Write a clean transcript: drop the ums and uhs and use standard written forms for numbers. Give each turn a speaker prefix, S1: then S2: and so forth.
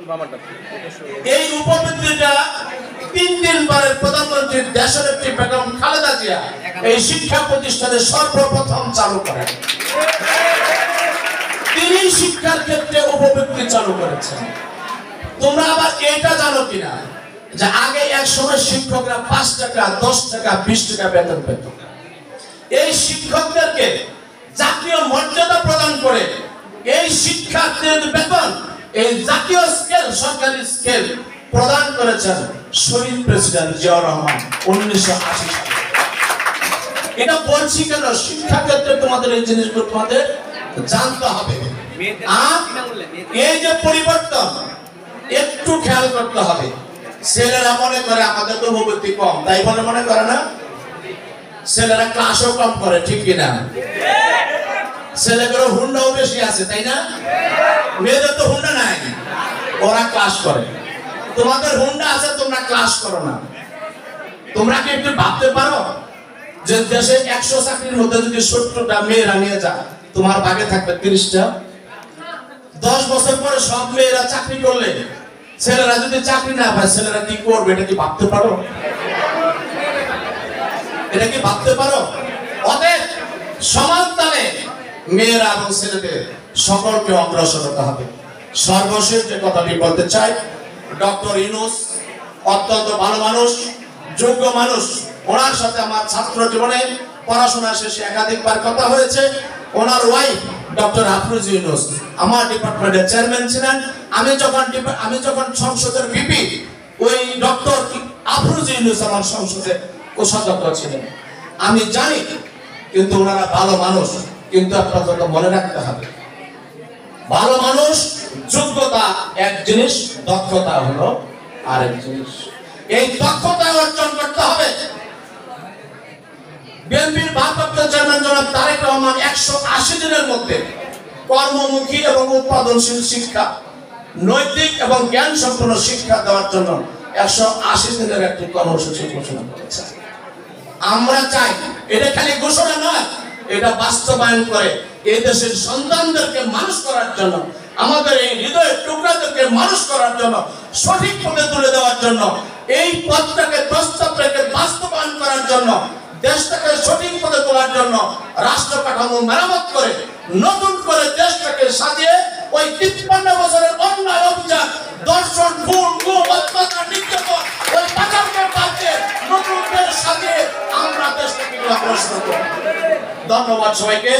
S1: এই উপবৃত্তিটা 3 দিন পরে প্রধানমন্ত্রী দেশনেত্রী বেগম খালেদা জিয়া এই শিক্ষা প্রতিষ্ঠানে সর্বপ্রথম চালু করেন। তিনি শিক্ষার ক্ষেত্রে উপবৃত্তি চালু করেছেন। তোমরা আবার এটা জানো কিনা যে আগে এক সময় শিক্ষকরা 5 টাকা 10 টাকা 20 টাকা বেতন পেত। এই শিক্ষকদেরকে জাতীয় মর্যাদা প্রদান করে এই শিক্ষার্থীদের বেতন এই জাতীয় স্কেল সরকারি স্কেল প্রদান করেছেন শহীদ প্রেসিডেন্ট জিয়াউর রহমান 1980 সালে। এটা বলছি কেন, শিক্ষা ক্ষেত্রে তোমাদের এই জিনিসগুলো তোমাদের জানতে হবে। আর এই যে পরিবর্তন একটু খেয়াল করতে হবে। ছেলেরা মনে করে আমাদের তো উপবৃত্তি কম, তাই বলে মনে করে না। ছেলেরা ক্লাসও কম করে, ঠিক কিনা? ছেলেদেরও হুন্ডাও বেশি আছে, তাই না? মেয়েদের তো হুন্ডা নাই, ওরা ক্লাস করে। তোমাদের হুন্ডা আছে, তোমরা ক্লাস করো না। তোমরা কি একটু ভাবতে পারো যে দেশে 100 চাকরির মধ্যে যদি 70টা মেয়েরা নিয়ে যায়, তোমার ভাগে থাকবে 30টা। 10 বছর পরে সব মেয়েরা চাকরি করলে ছেলেরা যদি চাকরি না পায়, ছেলেরা কি করবে? এটা কি ভাবতে পারো? এটা কি ভাবতে পারো? অতএব সমান তালে মেয়েরা এবং ছেলেদের সকলকে অগ্রসর হতে হবে। সর্বশেষ যে কথাটি বলতে চাই, ডক্টর ইউনূস অত্যন্ত ভালো মানুষ, যোগ্য মানুষ। ওনার সাথে আমার ছাত্র জীবনে পড়াশোনা শেষে একাধিকবার কথা হয়েছে। ওনার ওয়াইফ ডক্টর আফরোজা ইউনূস আমার ডিপার্টমেন্টের চেয়ারম্যান ছিলেন। আমি যখন সংসদের ভিপি, ওই ডক্টর আফরোজা ইউনূস আমার সংসদের কোষাধ্যক্ষ ছিলেন। আমি জানি, কিন্তু ওনারা ভালো মানুষ। কিন্তু আপনাদের মনে রাখতে হবে, ভালো মানুষ যোগ্যতা এক জিনিস, দক্ষতা হলো আরেক জিনিস। এই দক্ষতা অর্জন করতে হবে। বিএনপির ভারপ্রাপ্ত চেয়ারম্যান জনাব তারেক রহমান 180 দিনের মধ্যে কর্মমুখী এবং উৎপাদনশীল শিক্ষা, নৈতিক এবং জ্ঞান সম্পন্ন শিক্ষা দেওয়ার জন্য 180 দিনের একটি কর্মসূচি ঘোষণা করেছে। আমরা চাই এটা খালি ঘোষণা নয়, এটা বাস্তবায়ন করে এই দেশের সন্তানদেরকে মানুষ করার জন্য, আমাদের এই হৃদয়ের টুকরাদেরকে মানুষ করার জন্য, সঠিক পথে তুলে দেওয়ার জন্য, এই পথটাকে প্রস্তাবটাকে বাস্তবায়ন করার জন্য, দেশটাকে সঠিক পথে তোলার জন্য, রাষ্ট্র কাঠামো মেরামত করে নতুন করে দেশটাকে সাজিয়ে ওই 53 বছরের অন্যায় অভিযান, দর্শন, খুন, গুম, অত্যাচার, নির্যাতন, ওই পাচারকে বাদ দিয়ে নতুন দেশ সাজিয়ে আমরা দেশটাকে অগ্রসর করব। ধন্যবাদ সবাইকে।